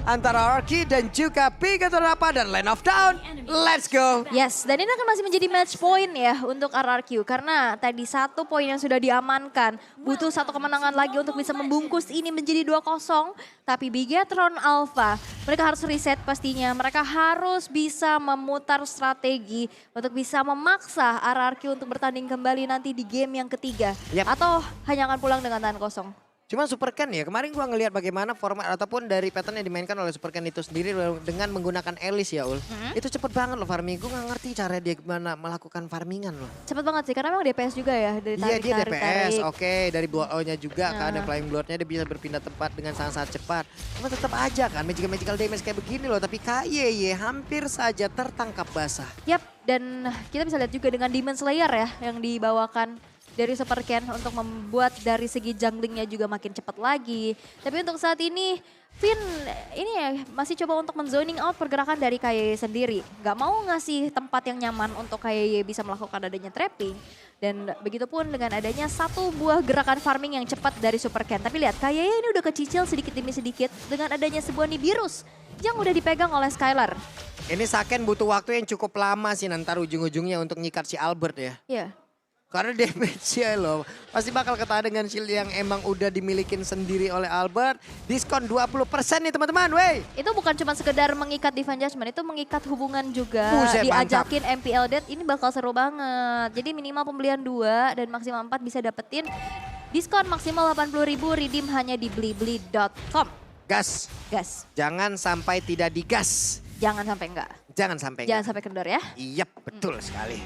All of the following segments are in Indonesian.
antara Arki dan juga Bigaton Rapa dan Land of Down. Let's go. Yes, dan ini akan masih menjadi match point ya untuk RRQ. Karena tadi 1 poin yang sudah diamankan. Butuh 1 kemenangan lagi untuk bisa membungkus ini menjadi 2-0. Tapi Bigatron Alpha, mereka harus reset pastinya. Mereka harus bisa memutar strategi untuk bisa memaksa RRQ untuk bertanding kembali nanti di game yang ketiga. Yep. Atau hanya akan pulang dengan tangan kosong. Cuma Superken ya, kemarin gua ngelihat bagaimana format ataupun dari pattern yang dimainkan oleh Superken itu sendiri dengan menggunakan Elis ya Ul. Itu cepet banget loh farming, gue gak ngerti cara dia gimana melakukan farmingan loh. Cepet banget sih, karena memang DPS juga ya. Dari Iya dia tarik, DPS, tarik. oke, dari blood O-nya juga kan, dan flying blood-nya dia bisa berpindah tempat dengan sangat-sangat cepat. Cuma tetap aja kan, magical damage kayak begini loh, tapi KYY hampir saja tertangkap basah. Yap, dan kita bisa lihat juga dengan Demon Slayer ya yang dibawakan dari Superken untuk membuat dari segi junglingnya juga makin cepat lagi. Tapi untuk saat ini Finn ini ya masih coba untuk menzoning out pergerakan dari KYY sendiri. Gak mau ngasih tempat yang nyaman untuk KYY bisa melakukan adanya trapping. Dan begitupun dengan adanya 1 buah gerakan farming yang cepat dari Superken. Tapi lihat KYY ini udah kecicil sedikit demi sedikit dengan adanya sebuah Nibirus yang udah dipegang oleh Skylar. Ini Saken butuh waktu yang cukup lama sih nanti ujung-ujungnya untuk nyikat si Albert ya. Iya. Karena damage-nya loh, pasti bakal ketahan dengan shield yang emang udah dimilikin sendiri oleh Albert. Diskon 20% nih teman-teman, wey. Itu bukan cuma sekedar mengikat Divine Judgment, itu mengikat hubungan juga. Buset, Diajakin MPL Death, ini bakal seru banget. Jadi minimal pembelian 2 dan maksimal 4 bisa dapetin diskon maksimal 80.000 redeem hanya di blibli.com. Gas, Gas, jangan sampai tidak digas. jangan sampai enggak. Jangan sampai Jangan enggak. sampai kendor ya. Iya, betul sekali.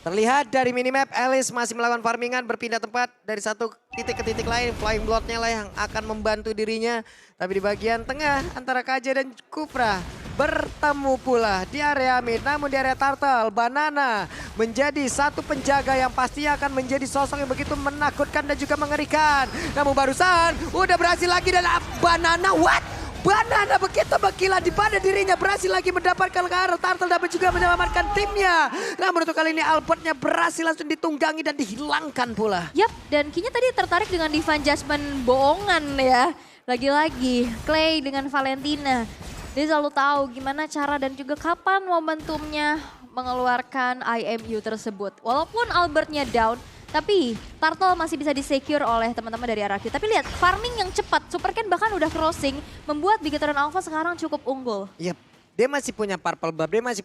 Terlihat dari minimap, Alice masih melakukan farmingan, berpindah tempat dari satu titik ke titik lain. Flying Blood-nya lah yang akan membantu dirinya. Tapi di bagian tengah antara KJ dan Kufra bertemu pula di area mid. Namun di area Turtle, Banana menjadi satu penjaga yang pastinya akan menjadi sosok yang begitu menakutkan dan juga mengerikan. Namun barusan udah berhasil lagi dan Banana, what? Banana begitu berkilat di pada dirinya, berhasil lagi mendapatkan ke arah Turtle dapat juga menyelamatkan timnya. Namun untuk kali ini Albertnya berhasil langsung ditunggangi dan dihilangkan pula. Yap, dan kayaknya tadi tertarik dengan Divine Judgment bohongan ya. Lagi-lagi Clay dengan Valentina. Dia selalu tahu gimana cara dan juga kapan momentumnya mengeluarkan IMU tersebut. Walaupun Albertnya down, tapi Turtle masih bisa di-secure oleh teman-teman dari RRQ. Tapi lihat, farming yang cepat. Superken bahkan udah crossing, membuat Bigatron Alpha sekarang cukup unggul. Yep. Dia masih punya purple buff, dia masih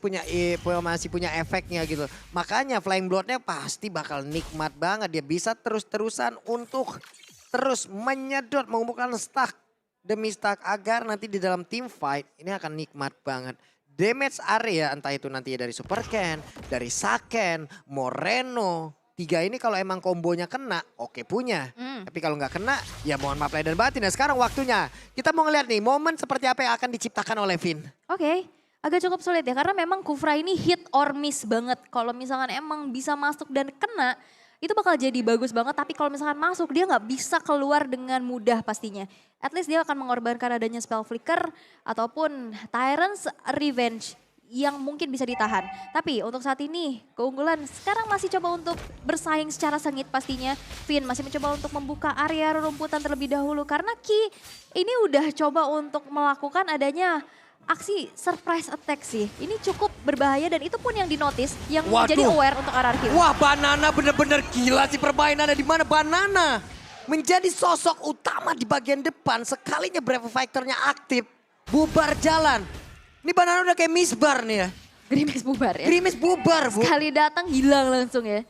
punya efeknya gitu. Makanya Flying Blood-nya pasti bakal nikmat banget. Dia bisa terus-terusan untuk terus menyedot, mengumpulkan stack demi stack agar nanti di dalam team fight ini akan nikmat banget. Damage area entah itu nanti dari Superken, dari Saken, Moreno. 3 ini kalau emang kombonya kena, oke punya. Tapi kalau nggak kena, ya mohon maaf lahir dan batin. Nah sekarang waktunya kita mau ngeliat nih momen seperti apa yang akan diciptakan oleh Finn. Oke, agak cukup sulit ya karena memang Kufra ini hit or miss banget. Kalau misalkan emang bisa masuk dan kena, itu bakal jadi bagus banget. Tapi kalau misalkan masuk, dia nggak bisa keluar dengan mudah pastinya. At least dia akan mengorbankan adanya spell flicker ataupun Tyrant's Revenge yang mungkin bisa ditahan. Tapi untuk saat ini keunggulan sekarang masih coba untuk bersaing secara sengit pastinya. Finn masih mencoba untuk membuka area rumputan terlebih dahulu karena Ki ini udah coba untuk melakukan adanya aksi surprise attack sih. Ini cukup berbahaya dan itu pun yang dinotis yang menjadi aware untuk RRQ. Wah Banana bener-bener gila sih permainannya, di mana Banana menjadi sosok utama di bagian depan. Sekalinya Brave Fighter-nya aktif, bubar jalan. Ini Banana udah kayak misbar nih ya. Grimace bubar ya. Grimace bubar Bu. Sekali datang hilang langsung ya.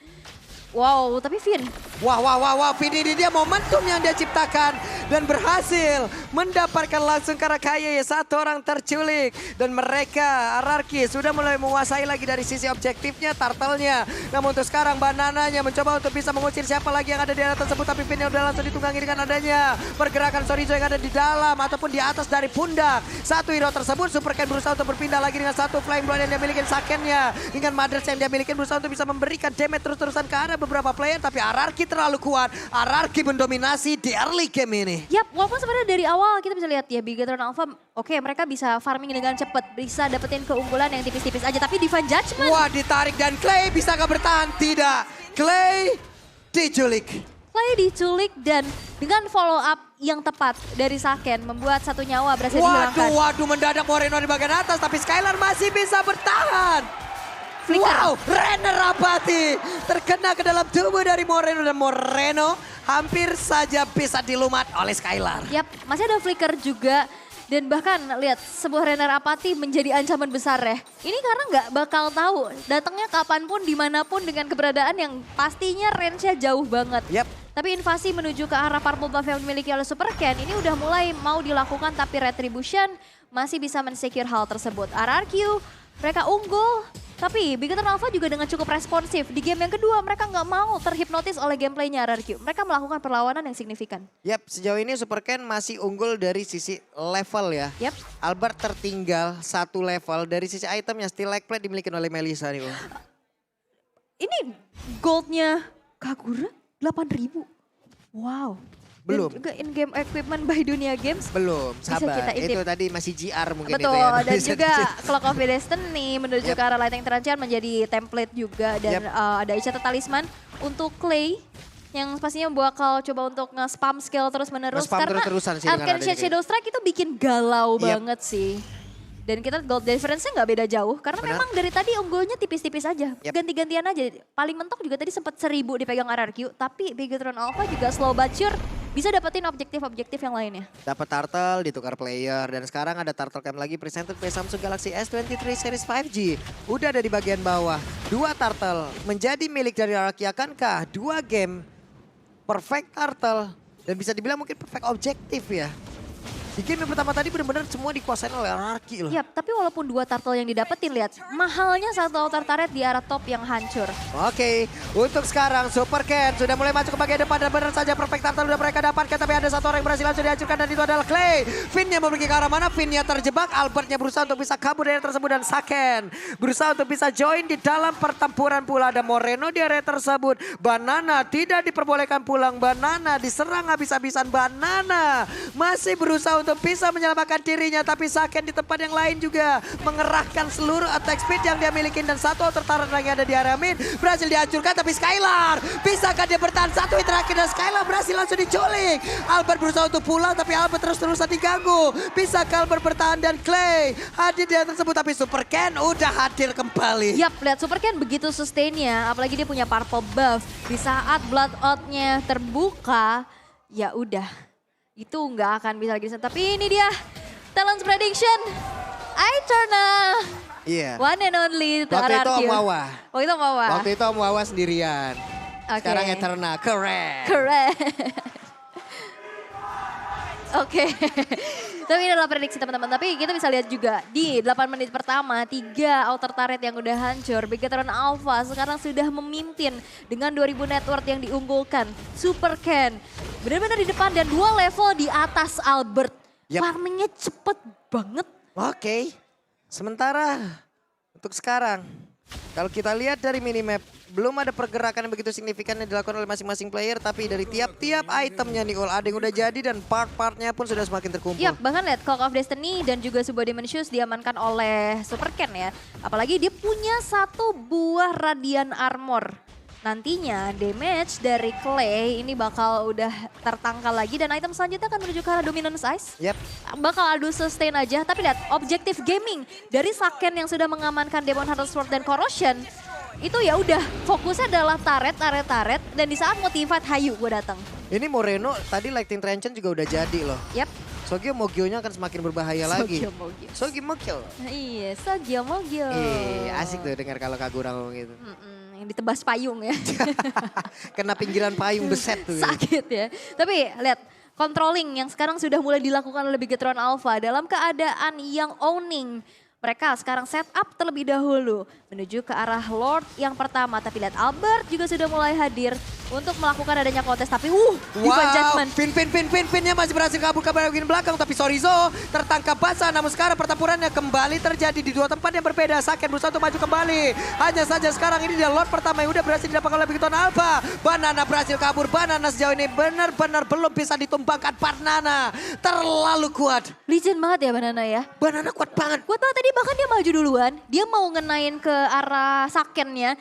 Wow, tapi Finn. Wah, Finn ini dia momentum yang dia ciptakan. Dan berhasil mendapatkan langsung karena KYY 1 orang terculik. Dan mereka, RRQ sudah mulai menguasai lagi dari sisi objektifnya, Turtle-nya. Namun untuk sekarang Banananya mencoba untuk bisa mengusir siapa lagi yang ada di area tersebut. Tapi Finn udah langsung ditunggangi dengan adanya pergerakan Sorizo yang ada di dalam ataupun di atas dari pundak. Satu hero tersebut, Superken berusaha untuk berpindah lagi dengan satu Flying Blood yang dia miliki Sakennya. Dengan Mothers yang dia miliki berusaha untuk bisa memberikan damage terus-terusan ke arah beberapa player. Tapi RRQ terlalu kuat, RRQ mendominasi di early game ini. Yap, walaupun sebenarnya dari awal kita bisa lihat ya Bigatron Alpha, oke mereka bisa farming dengan cepat, bisa dapetin keunggulan yang tipis-tipis aja. Tapi Divine Judgment. Wah ditarik dan Clay bisa gak bertahan? Tidak, Clay diculik. Clay diculik dan dengan follow up yang tepat dari Saken membuat satu nyawa berhasil dihilangkan. Waduh, mendadak Moreno di bagian atas tapi Skylar masih bisa bertahan. Flicker. Wow, Renner Rapati terkena ke dalam tubuh dari Moreno dan Moreno hampir saja bisa dilumat oleh Skylar. Yap, masih ada flicker juga. Dan bahkan lihat sebuah Renner Apati menjadi ancaman besar ya. Ini karena nggak bakal tahu datangnya kapanpun dimanapun dengan keberadaan yang pastinya range-nya jauh banget. Yap. Tapi invasi menuju ke arah purple buff yang dimiliki oleh Super Ken ini udah mulai mau dilakukan tapi Retribution masih bisa men-secure hal tersebut. RRQ mereka unggul. Tapi Bigoton Alpha juga dengan cukup responsif. Di game yang kedua mereka nggak mau terhipnotis oleh gameplaynya RRQ. Mereka melakukan perlawanan yang signifikan. Yap, sejauh ini Super Ken masih unggul dari sisi level ya. Yap. Albert tertinggal satu level dari sisi item yang still leg plate dimiliki oleh Melissa nih. Ini goldnya Kagura 8.000. Wow. Belum. Dan juga in-game equipment by Dunia Games. Belum, Bisa sabar. kita intip. Itu tadi masih GR mungkin Betul, itu ya. dan Bisa juga di- Clock of Destiny menuju Yep. ke arah Lightning Transition menjadi template juga. Dan Yep. ada Ichata Talisman untuk Clay yang pastinya bakal coba untuk nge-spam skill terus-menerus. Nge-spam Karena terus-terusan sih dengan Arcane adanya Shade Shadow Strike itu bikin galau Yep. banget sih. Dan kita gold difference-nya nggak beda jauh. Karena Benar. memang dari tadi unggulnya tipis-tipis aja. Yep. Ganti-gantian aja. Paling mentok juga tadi sempat 1000 dipegang RRQ. Tapi Bigetron Alpha juga slow but sure bisa dapetin objektif-objektif yang lainnya. Dapat turtle, ditukar player. Dan sekarang ada turtle cam lagi presented by Samsung Galaxy S23 Series 5G. Udah ada di bagian bawah. 2 turtle menjadi milik dari Araki. Akankah 2 game perfect turtle? Dan bisa dibilang mungkin perfect objektif ya. Di game yang pertama tadi benar-benar semua dikuasain oleh Araki loh. Yap, tapi walaupun 2 turtle yang didapetin, lihat mahalnya satu outer turret di arah top yang hancur. Oke, untuk sekarang Super Ken sudah mulai masuk ke bagian depan dan benar saja perfect turtle sudah mereka dapatkan. Tapi ada satu orang yang berhasil langsung dihancurkan dan itu adalah Clay. Finnya mau pergi ke arah mana? Finnya terjebak, Albertnya berusaha untuk bisa kabur dari area tersebut dan Saken berusaha untuk bisa join di dalam pertempuran pula. Ada Moreno di area tersebut. Banana tidak diperbolehkan pulang. Banana diserang habis-habisan. Banana masih berusaha untuk bisa menyelamatkan dirinya. Tapi Saken di tempat yang lain juga mengerahkan seluruh attack speed yang dia miliki. Dan satu outer turret lagi ada di area mid. Berhasil dihancurkan tapi Skylar. Bisakah dia bertahan? Satu hit terakhir dan Skylar berhasil langsung diculik. Albert berusaha untuk pulang tapi Albert terus-terusan diganggu. Bisakah Albert bertahan dan Clay hadir di area tersebut. Tapi Super Ken udah hadir kembali. Yap, lihat Super Ken begitu sustainnya, apalagi dia punya purple buff. Di saat blood out-nya terbuka, ya udah. Itu nggak akan bisa lagi. Tapi ini dia, talent prediction. Aeterna. Iya. One and only to Waktu itu RRQ. Om Wawa. Oh itu Om Wawa. Waktu itu Om Wawa sendirian. Oke. Sekarang Eterna, keren. Keren. Oke. Tapi ini adalah prediksi teman-teman. Tapi kita bisa lihat juga di 8 menit pertama 3 outer turret yang udah hancur. Bigetron Alpha sekarang sudah memimpin dengan 2000 net worth yang diunggulkan. Super Ken benar-benar di depan dan 2 level di atas Albert. Yap. Farmingnya cepet banget. Oke. Sementara untuk sekarang kalau kita lihat dari minimap belum ada pergerakan yang begitu signifikan yang dilakukan oleh masing-masing player. Tapi dari tiap-tiap itemnya nih ada yang udah jadi dan part-partnya pun sudah semakin terkumpul. Yap, bahkan lihat Clock of Destiny dan juga sebuah Demon Shoes diamankan oleh Super Ken ya. Apalagi dia punya 1 buah Radiant Armor. Nantinya damage dari Clay ini bakal udah tertangkal lagi dan item selanjutnya akan menuju ke arah Dominance Ice. Yap. Bakal adu sustain aja, tapi lihat objektif gaming dari Saken yang sudah mengamankan Demon Hunter Sword dan Corrosion. Itu ya udah fokusnya adalah turret dan di saat mau teamfight hayu gue datang. Ini Moreno tadi Lightning Transition juga udah jadi loh. Yap. Sogio Mogyo-nya akan semakin berbahaya lagi. Sogyo Mogyo. Sogio Mogyo. Iya, Sogyo Mogyo. Asik tuh dengar kalau Kagura ngomong gitu. Yang ditebas payung ya. Kena pinggiran payung beset tuh. Sakit ya. Tapi lihat controlling yang sekarang sudah mulai dilakukan oleh Bigetron Alpha dalam keadaan yang owning. Mereka sekarang set up terlebih dahulu menuju ke arah Lord yang pertama. Tapi lihat Albert juga sudah mulai hadir untuk melakukan adanya kontes. Tapi Divine Judgment. Pinnya masih berhasil kabur ke bagian belakang. Tapi Sorizo tertangkap basah. Namun sekarang pertempurannya kembali terjadi di 2 tempat yang berbeda. Saken berusaha untuk maju kembali. Hanya saja sekarang ini dia Lord pertama yang udah berhasil didapatkan oleh Bigetron Alpha. Banana berhasil kabur. Banana sejauh ini benar-benar belum bisa ditumbangkan. Banana terlalu kuat. Legend banget ya Banana ya. Banana kuat banget. Kuat banget tadi bahkan dia maju duluan. Dia mau ngenain ke arah Sakennya.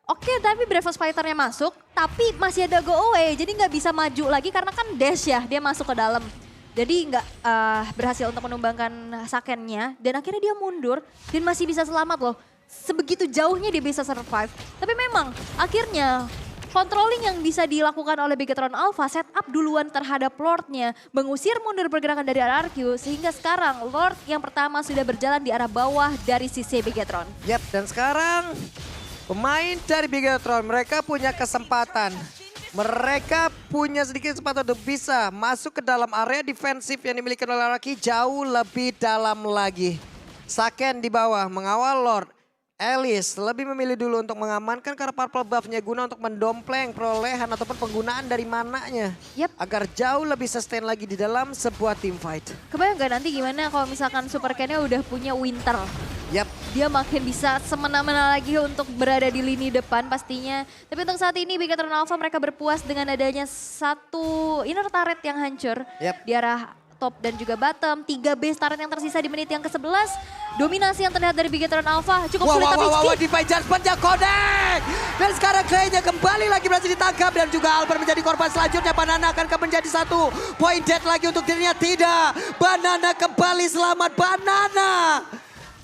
Oke, tapi Breakfast Fighter-nya masuk, tapi masih ada go away. Jadi nggak bisa maju lagi karena kan dash ya, dia masuk ke dalam. Jadi nggak berhasil untuk menumbangkan Sakennya. Dan akhirnya dia mundur dan masih bisa selamat loh. Sebegitu jauhnya dia bisa survive. Tapi memang akhirnya controlling yang bisa dilakukan oleh Bigetron Alpha setup duluan terhadap Lord-nya. Mengusir mundur pergerakan dari RRQ sehingga sekarang Lord yang pertama sudah berjalan di arah bawah dari sisi Bigetron. Yap, dan sekarang pemain dari Bigetron mereka punya kesempatan. Mereka punya sedikit kesempatan untuk bisa masuk ke dalam area defensif yang dimiliki oleh RRQ jauh lebih dalam lagi. Saken di bawah mengawal Lord. Alice lebih memilih dulu untuk mengamankan karena purple buff-nya guna untuk mendompleng perolehan ataupun penggunaan dari mananya. Yap. Agar jauh lebih sustain lagi di dalam sebuah team fight. Kebayang gak nanti gimana kalau misalkan Super Ken-nya udah punya Winter? Yap. Dia makin bisa semena-mena lagi untuk berada di lini depan pastinya. Tapi untuk saat ini Bigetron Alpha mereka berpuas dengan adanya satu inner turret yang hancur. Yap. Di arah top dan juga bottom. 3 base turret yang tersisa di menit yang ke-11. Dominasi yang terlihat dari Bigetron Alpha cukup sulit tapi Divine Judgment-nya connect. Dan sekarang Clay-nya kembali lagi berhasil ditangkap. Dan juga Albert menjadi korban selanjutnya. Banana akan menjadi satu point dead lagi untuk dirinya. Tidak. Banana kembali selamat. Banana.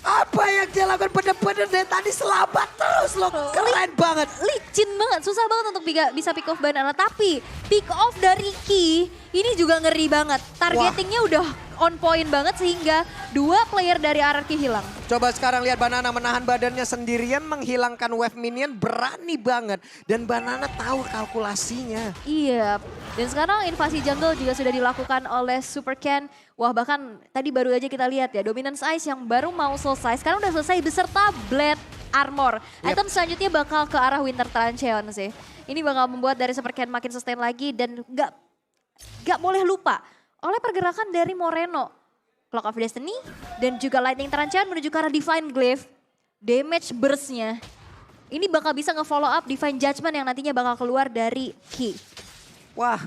Apa yang dia lakukan benar-benar dari tadi selamat terus loh. Keren banget. licin banget, susah banget untuk bisa pick off Banana. Tapi pick off dari Ki ini juga ngeri banget. Targetingnya udah on point banget sehingga 2 player dari RRQ hilang. Coba sekarang lihat Banana menahan badannya sendirian menghilangkan wave minion berani banget. Dan Banana tahu kalkulasinya. Iya, dan sekarang invasi jungle juga sudah dilakukan oleh Super Ken. Wah bahkan tadi baru aja kita lihat ya, Dominance Ice yang baru mau selesai, sekarang udah selesai beserta Blade Armor. Yep. Item selanjutnya bakal ke arah Winter Trancheon sih. Ini bakal membuat dari Super Ken makin sustain lagi dan gak boleh lupa oleh pergerakan dari Moreno. Clock of Destiny dan juga Lightning Trancheon menuju ke arah Divine Glaive. Damage burst-nya. Ini bakal bisa nge-follow up Divine Judgment yang nantinya bakal keluar dari Ki. Wah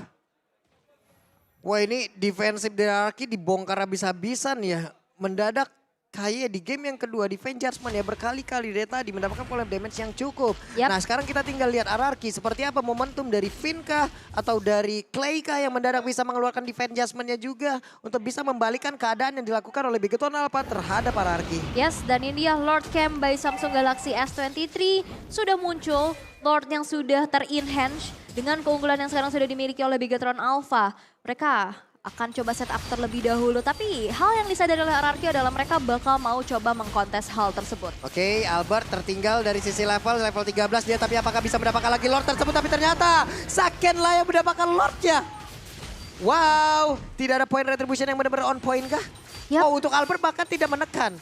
ini defensif dari RRQ dibongkar habis-habisan ya. Mendadak kayak di game yang kedua Divine Judgment ya berkali-kali dari tadi mendapatkan volume damage yang cukup. Yap. Nah sekarang kita tinggal lihat RRQ seperti apa momentum dari Finn kah atau dari Clay kah yang mendadak bisa mengeluarkan Divine Judgment-nya juga untuk bisa membalikan keadaan yang dilakukan oleh Bigetron Alpha terhadap RRQ. Yes, dan ini dia Lord Camp by Samsung Galaxy S23 sudah muncul. Lord yang sudah ter-enhance dengan keunggulan yang sekarang sudah dimiliki oleh Bigetron Alpha. Mereka akan coba setup terlebih dahulu. Tapi hal yang disadari oleh RRQ adalah mereka bakal mau coba mengkontes hal tersebut. Oke, Albert tertinggal dari sisi level 13 dia. Tapi apakah bisa mendapatkan lagi Lord tersebut? Tapi ternyata Saken lah yang mendapatkan Lordnya. Wow, tidak ada point retribution yang benar-benar on point kah? Yap. Oh, untuk Albert bahkan tidak menekan.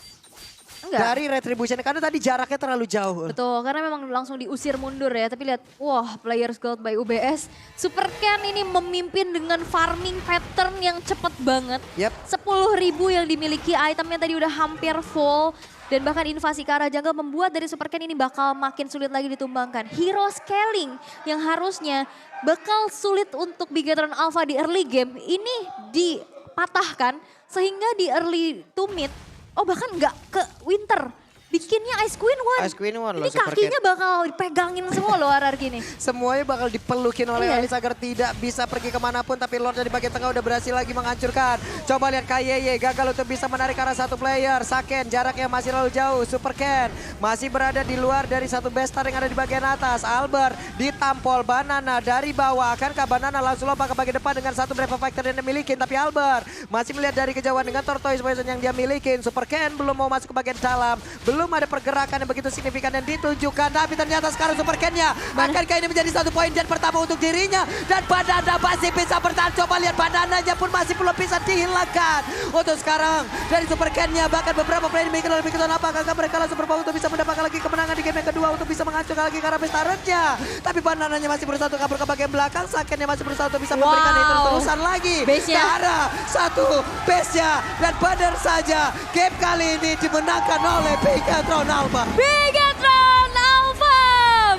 Enggak. Dari retribution karena tadi jaraknya terlalu jauh. Betul, karena memang langsung diusir mundur ya. Tapi lihat, wah Players Gold by UBS. Super Ken ini memimpin dengan farming pattern yang cepat banget. Yap. 10.000 yang dimiliki, itemnya tadi udah hampir full. Dan bahkan invasi ke arah jungle membuat dari Super Ken ini bakal makin sulit lagi ditumbangkan. Hero scaling yang harusnya bakal sulit untuk Bigetron Alpha di early game. Ini dipatahkan sehingga di early to mid. Oh bahkan nggak ke Winter, bikinnya Ice Queen One. Ice Queen One loh, Ini Super kakinya bakal dipegangin semua loh RRQ ini. Semuanya bakal dipelukin oleh Iya. Alice agar tidak bisa pergi kemanapun. Tapi Lord dari bagian tengah udah berhasil lagi menghancurkan. Coba lihat KYY gagal untuk bisa menarik ke arah satu player. Saken jaraknya masih terlalu jauh. Super Ken masih berada di luar dari satu base star yang ada di bagian atas. Albert ditampol Banana dari bawah. Akankah Banana langsung lompat ke bagian depan dengan satu Brave Factor yang dia miliki. Tapi Albert masih melihat dari kejauhan dengan Tortoise Poison yang dia miliki. Super Ken belum mau masuk ke bagian dalam. Belum ada pergerakan yang begitu signifikan yang ditunjukkan. Tapi ternyata sekarang Super Ken-nya akankah ini menjadi satu poin dan pertama untuk dirinya. Dan Banana masih bisa bertahan. Coba lihat Banananya pun masih belum bisa dihilangkan. Untuk sekarang dari Super Ken-nya bahkan beberapa player dimiliki oleh Bigetron Alpha. Apakah mereka langsung berpower untuk bisa mendapatkan lagi kemenangan di game yang kedua untuk bisa menghancurkan lagi karena base turret-nya. Tapi Banananya masih berusaha untuk kabur ke bagian belakang. Saken-nya masih berusaha untuk bisa memberikan terusan lagi. Base-nya. Ke arah satu base-nya. Dan benar saja game kali ini dimenangkan oleh Bigetron Alpha. Bigetron Alpha,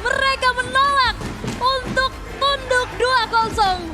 mereka menolak untuk tunduk 2-0.